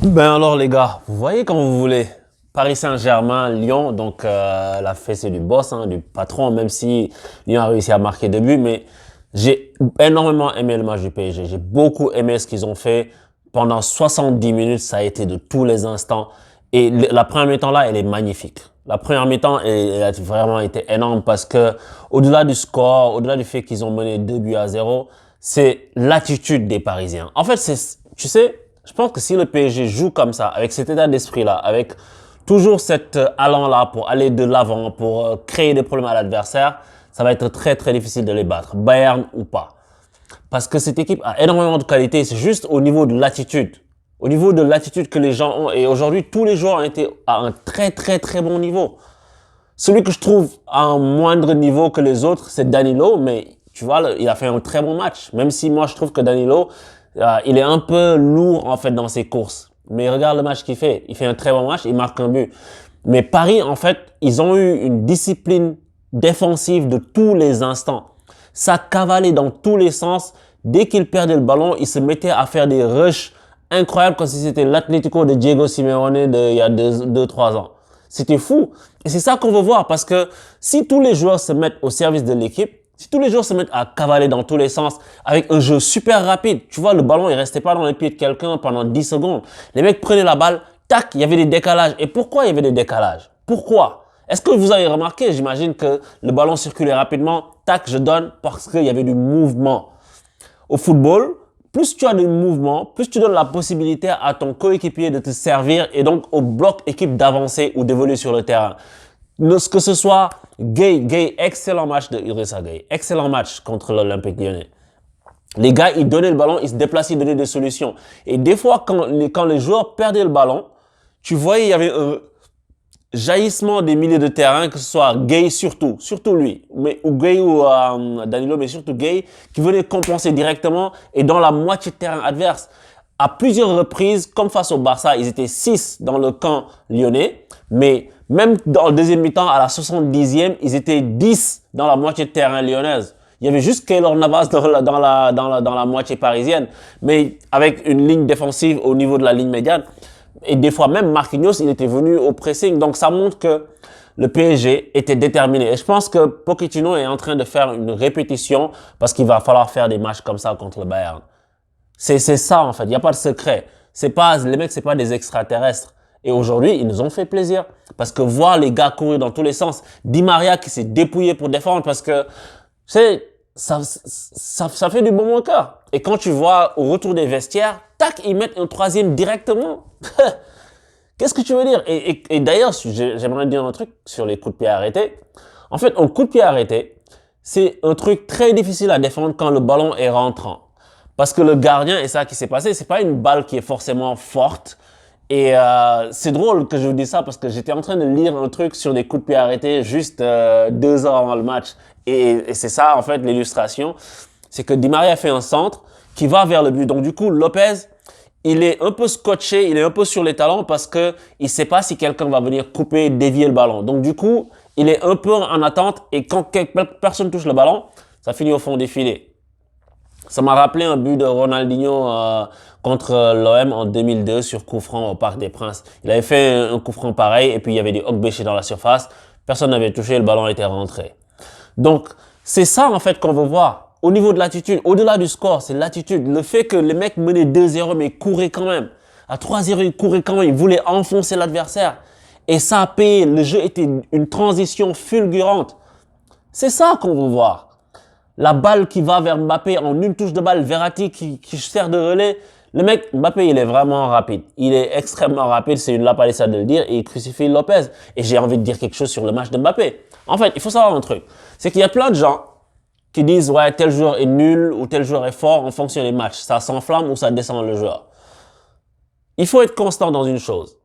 Ben alors les gars, vous voyez quand vous voulez. Paris Saint-Germain, Lyon, donc la fête c'est du boss, hein, du patron, même si Lyon a réussi à marquer 2 buts, mais j'ai énormément aimé le match du PSG. J'ai beaucoup aimé ce qu'ils ont fait. Pendant 70 minutes, ça a été de tous les instants. Et la première mi-temps là, elle est magnifique. La première mi-temps, elle a vraiment été énorme parce que au-delà du score, au-delà du fait qu'ils ont mené 2 buts à 0, c'est l'attitude des Parisiens. En fait, tu sais, je pense que si le PSG joue comme ça, avec cet état d'esprit-là, avec toujours cet allant-là pour aller de l'avant, pour créer des problèmes à l'adversaire, ça va être très très difficile de les battre, Bayern ou pas. Parce que cette équipe a énormément de qualité, c'est juste au niveau de l'attitude. Au niveau de l'attitude que les gens ont. Et aujourd'hui, tous les joueurs ont été à un très très très bon niveau. Celui que je trouve à un moindre niveau que les autres, c'est Danilo, mais tu vois, il a fait un très bon match. Même si moi, je trouve que Danilo, il est un peu lourd, en fait, dans ses courses. Mais regarde le match qu'il fait. Il fait un très bon match, il marque un but. Mais Paris, en fait, ils ont eu une discipline défensive de tous les instants. Ça cavalait dans tous les sens. Dès qu'ils perdaient le ballon, ils se mettaient à faire des rushs incroyables comme si c'était l'Atlético de Diego Simeone il y a 2-3 ans. C'était fou. Et c'est ça qu'on veut voir parce que si tous les joueurs se mettent au service de l'équipe, si tous les joueurs se mettent à cavaler dans tous les sens avec un jeu super rapide, tu vois, le ballon, il restait pas dans les pieds de quelqu'un pendant 10 secondes. Les mecs prenaient la balle, tac, il y avait des décalages. Et pourquoi il y avait des décalages? Pourquoi? Est-ce que vous avez remarqué? J'imagine que le ballon circulait rapidement, tac, je donne parce qu'il y avait du mouvement. Au football, plus tu as de mouvement, plus tu donnes la possibilité à ton coéquipier de te servir et donc au bloc équipe d'avancer ou d'évoluer sur le terrain. Que ce soit Gay, excellent match de Idrissa Gueye, excellent match contre l'Olympique Lyonnais. Les gars, ils donnaient le ballon, ils se déplaçaient, ils donnaient des solutions. Et des fois, quand les joueurs perdaient le ballon, tu voyais, il y avait un jaillissement des milieux de terrain, que ce soit Gay surtout lui, ou Gay ou Danilo, mais surtout Gay, qui venait compenser directement et dans la moitié de terrain adverse. À plusieurs reprises, comme face au Barça, ils étaient 6 dans le camp lyonnais, mais même dans le deuxième mi-temps, à la 70e, ils étaient 10 dans la moitié de terrain lyonnaise. Il y avait juste Keylor Navas dans la moitié parisienne, mais avec une ligne défensive au niveau de la ligne médiane. Et des fois même, Marquinhos, il était venu au pressing. Donc ça montre que le PSG était déterminé. Et je pense que Pochettino est en train de faire une répétition parce qu'il va falloir faire des matchs comme ça contre le Bayern. C'est ça en fait, il n'y a pas de secret. Les mecs, c'est pas des extraterrestres. Et aujourd'hui, ils nous ont fait plaisir. Parce que voir les gars courir dans tous les sens, Di Maria qui s'est dépouillé pour défendre parce que, ça fait du bon au cœur. Et quand tu vois au retour des vestiaires, tac, ils mettent un troisième directement. Qu'est-ce que tu veux dire? Et d'ailleurs, j'aimerais dire un truc sur les coups de pied arrêtés. En fait, un coup de pied arrêté, c'est un truc très difficile à défendre quand le ballon est rentrant. Parce que le gardien, et ça qui s'est passé, c'est pas une balle qui est forcément forte. Et c'est drôle que je vous dise ça parce que j'étais en train de lire un truc sur des coups de pied arrêtés juste 2 heures avant le match. Et c'est ça, en fait, l'illustration. C'est que Di Maria fait un centre qui va vers le but. Donc, du coup, Lopez, il est un peu scotché, il est un peu sur les talons parce que il sait pas si quelqu'un va venir couper, dévier le ballon. Donc, du coup, il est un peu en attente et quand personne touche le ballon, ça finit au fond des filets. Ça m'a rappelé un but de Ronaldinho contre l'OM en 2002 sur coup franc au Parc des Princes. Il avait fait un coup franc pareil et puis il y avait des Okbeché dans la surface. Personne n'avait touché, le ballon était rentré. Donc, c'est ça en fait qu'on veut voir. Au niveau de l'attitude, au-delà du score, c'est l'attitude. Le fait que les mecs menaient 2-0 mais couraient quand même. À 3-0, ils couraient quand même. Ils voulaient enfoncer l'adversaire. Et ça a payé. Le jeu était une transition fulgurante. C'est ça qu'on veut voir. La balle qui va vers Mbappé en une touche de balle, Verratti qui sert de relais. Le mec, Mbappé, il est vraiment rapide. Il est extrêmement rapide, c'est une lapalissade de le dire, et il crucifie Lopez. Et j'ai envie de dire quelque chose sur le match de Mbappé. En fait, il faut savoir un truc. C'est qu'il y a plein de gens qui disent, ouais, tel joueur est nul ou tel joueur est fort en fonction des matchs. Ça s'enflamme ou ça descend le joueur. Il faut être constant dans une chose.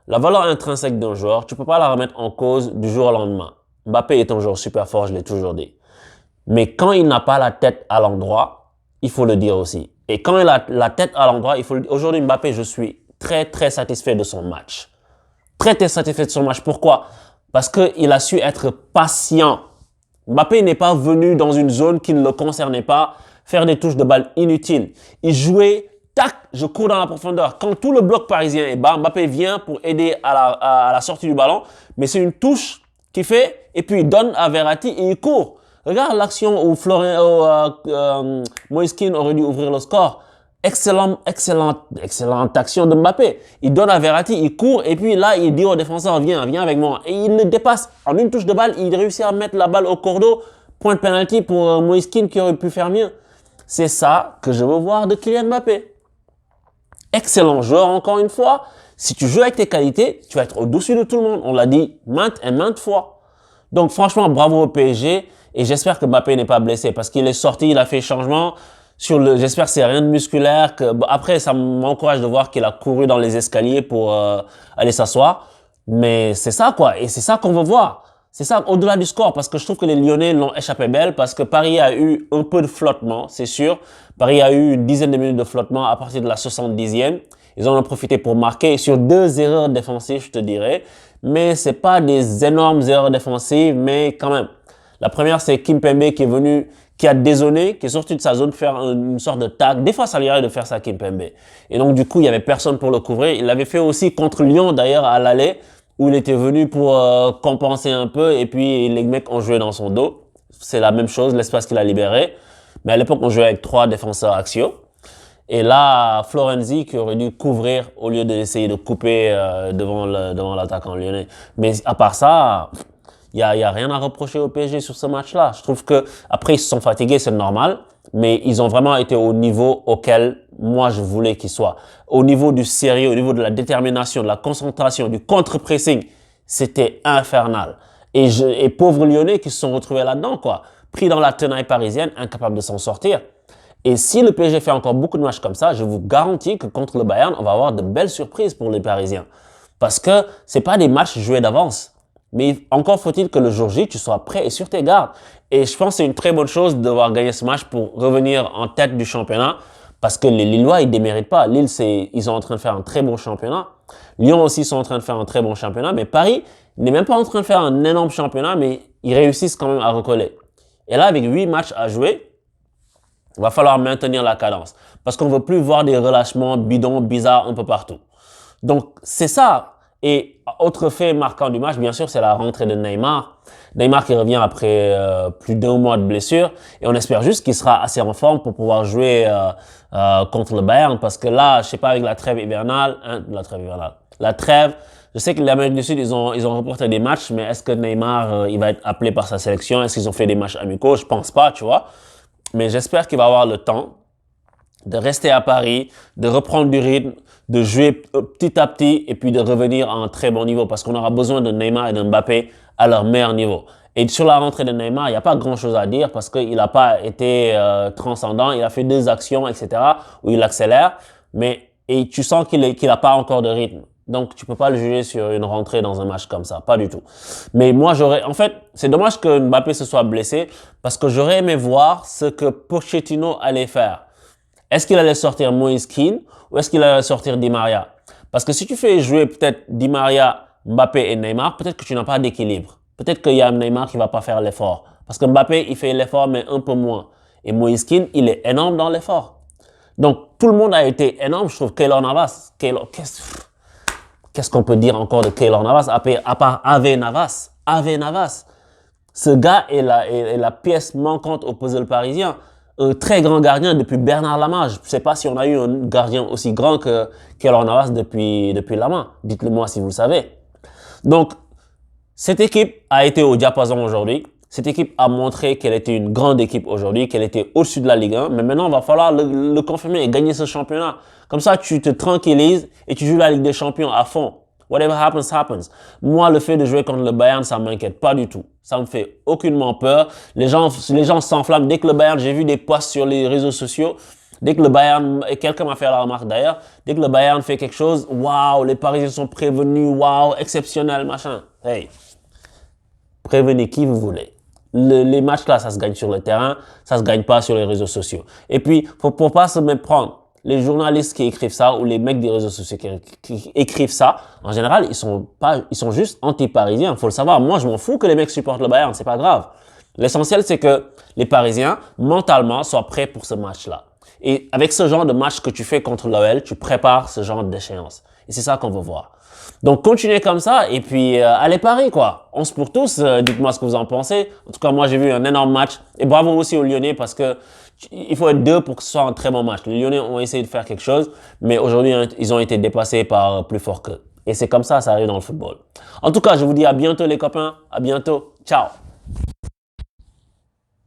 La valeur intrinsèque d'un joueur, tu peux pas la remettre en cause du jour au lendemain. Mbappé est un joueur super fort, je l'ai toujours dit. Mais quand il n'a pas la tête à l'endroit, il faut le dire aussi. Et quand il a la tête à l'endroit, il faut le dire. Aujourd'hui, Mbappé, je suis très, très satisfait de son match. Très, très satisfait de son match. Pourquoi? Parce qu'il a su être patient. Mbappé n'est pas venu dans une zone qui ne le concernait pas faire des touches de balle inutiles. Il jouait tac, je cours dans la profondeur. Quand tout le bloc parisien est bas, Mbappé vient pour aider à la sortie du ballon, mais c'est une touche qu'il fait, et puis il donne à Verratti et il court. Regarde l'action où Moise Kean aurait dû ouvrir le score. Excellente action de Mbappé. Il donne à Verratti, il court, et puis là, il dit au défenseur, viens avec moi. Et il le dépasse. En une touche de balle, il réussit à mettre la balle au cordeau. Point de penalty pour Moise Kean qui aurait pu faire mieux. C'est ça que je veux voir de Kylian Mbappé. Excellent joueur, encore une fois. Si tu joues avec tes qualités, tu vas être au-dessus de tout le monde. On l'a dit maintes et maintes fois. Donc, franchement, bravo au PSG. Et j'espère que Mbappé n'est pas blessé parce qu'il est sorti, il a fait changement. J'espère que c'est rien de musculaire. Après, ça m'encourage de voir qu'il a couru dans les escaliers pour aller s'asseoir. Mais c'est ça, quoi. Et c'est ça qu'on veut voir. C'est ça, au-delà du score, parce que je trouve que les Lyonnais l'ont échappé belle, parce que Paris a eu un peu de flottement, c'est sûr. Paris a eu une dizaine de minutes de flottement à partir de la 70e. Ils en ont profité pour marquer sur 2 erreurs défensives, je te dirais. Mais c'est pas des énormes erreurs défensives, mais quand même. La première, c'est Kimpembe qui est venu, qui a dézonné, qui est sorti de sa zone faire une sorte de tag. Des fois, ça lui arrive de faire ça, Kimpembe. Et donc, du coup, il y avait personne pour le couvrir. Il l'avait fait aussi contre Lyon, d'ailleurs, à l'aller, où il était venu pour compenser un peu, et puis les mecs ont joué dans son dos. C'est la même chose, l'espace qu'il a libéré. Mais à l'époque, on jouait avec 3 défenseurs axiaux. Et là, Florenzi qui aurait dû couvrir au lieu d'essayer de couper devant l'attaquant lyonnais. Mais à part ça, il y a rien à reprocher au PSG sur ce match-là. Je trouve que après ils se sont fatigués, c'est normal, mais ils ont vraiment été au niveau auquel moi je voulais qu'ils soient. Au niveau du sérieux, au niveau de la détermination, de la concentration, du contre-pressing, c'était infernal. Et pauvres Lyonnais qui se sont retrouvés là-dedans, quoi, pris dans la tenaille parisienne, incapables de s'en sortir. Et si le PSG fait encore beaucoup de matchs comme ça, je vous garantis que contre le Bayern, on va avoir de belles surprises pour les Parisiens. Parce que c'est pas des matchs joués d'avance. Mais encore faut-il que le jour J, tu sois prêt et sur tes gardes. Et je pense que c'est une très bonne chose de devoir gagner ce match pour revenir en tête du championnat. Parce que les Lillois, ils déméritent pas. Lille, ils sont en train de faire un très bon championnat. Lyon aussi sont en train de faire un très bon championnat. Mais Paris n'est même pas en train de faire un énorme championnat, mais ils réussissent quand même à recoller. Et là, avec 8 matchs à jouer, il va falloir maintenir la cadence. Parce qu'on ne veut plus voir des relâchements bidons, bizarres un peu partout. Donc, c'est ça. Et autre fait marquant du match, bien sûr, c'est la rentrée de Neymar. Neymar qui revient après plus d'1 mois de blessure. Et on espère juste qu'il sera assez en forme pour pouvoir jouer contre le Bayern. Parce que là, je sais pas, avec la trêve hivernale, je sais que l'Amérique du Sud, ils ont reporté des matchs, mais est-ce que Neymar, il va être appelé par sa sélection? Est-ce qu'ils ont fait des matchs amicaux? Je pense pas, tu vois. Mais j'espère qu'il va avoir le temps de rester à Paris, de reprendre du rythme, de jouer petit à petit et puis de revenir à un très bon niveau parce qu'on aura besoin de Neymar et de Mbappé à leur meilleur niveau. Et sur la rentrée de Neymar, il n'y a pas grand-chose à dire parce qu'il n'a pas été transcendant. Il a fait 2 actions, etc., où il accélère, et tu sens qu'il n'a pas encore de rythme. Donc, tu peux pas le juger sur une rentrée dans un match comme ça, pas du tout. Mais moi, en fait, c'est dommage que Mbappé se soit blessé parce que j'aurais aimé voir ce que Pochettino allait faire. Est-ce qu'il allait sortir Moise Kean ou est-ce qu'il allait sortir Di Maria? Parce que si tu fais jouer peut-être Di Maria, Mbappé et Neymar, peut-être que tu n'as pas d'équilibre. Peut-être qu'il y a Neymar qui va pas faire l'effort. Parce que Mbappé, il fait l'effort, mais un peu moins. Et Moise Kean, il est énorme dans l'effort. Donc, tout le monde a été énorme. Je trouve Keylor Navas. Qu'est-ce qu'on peut dire encore de Keylor Navas à part Ave Navas? Ave Navas. Ce gars est la pièce manquante au puzzle parisien. Un très grand gardien depuis Bernard Lama. Je ne sais pas si on a eu un gardien aussi grand que Keylor Navas depuis Lama. Dites-le moi si vous le savez. Donc, cette équipe a été au diapason aujourd'hui. Cette équipe a montré qu'elle était une grande équipe aujourd'hui, qu'elle était au-dessus de la Ligue 1. Mais maintenant, il va falloir le confirmer et gagner ce championnat. Comme ça, tu te tranquillises et tu joues la Ligue des Champions à fond. Whatever happens, happens. Moi, le fait de jouer contre le Bayern, ça m'inquiète pas du tout. Ça me fait aucunement peur. Les gens s'enflamment. Dès que le Bayern, j'ai vu des posts sur les réseaux sociaux. Dès que le Bayern, et quelqu'un m'a fait la remarque d'ailleurs, dès que le Bayern fait quelque chose, waouh, les Parisiens sont prévenus, waouh, exceptionnel, machin. Hey, prévenez qui vous voulez. Les matchs là, ça se gagne sur le terrain, ça se gagne pas sur les réseaux sociaux. Et puis, faut pas se méprendre. Les journalistes qui écrivent ça ou les mecs des réseaux sociaux qui écrivent ça, en général, ils sont juste anti-parisiens. Faut le savoir. Moi, je m'en fous que les mecs supportent le Bayern, c'est pas grave. L'essentiel, c'est que les Parisiens, mentalement, soient prêts pour ce match-là. Et avec ce genre de match que tu fais contre l'OL, tu prépares ce genre d'échéance. Et c'est ça qu'on veut voir. Donc, continuez comme ça et puis allez Paris, quoi. 11 pour tous, dites-moi ce que vous en pensez. En tout cas, moi, j'ai vu un énorme match. Et bravo aussi aux Lyonnais parce que il faut être deux pour que ce soit un très bon match. Les Lyonnais ont essayé de faire quelque chose, mais aujourd'hui, ils ont été dépassés par plus fort qu'eux. Et c'est comme ça arrive dans le football. En tout cas, je vous dis à bientôt les copains. À bientôt. Ciao.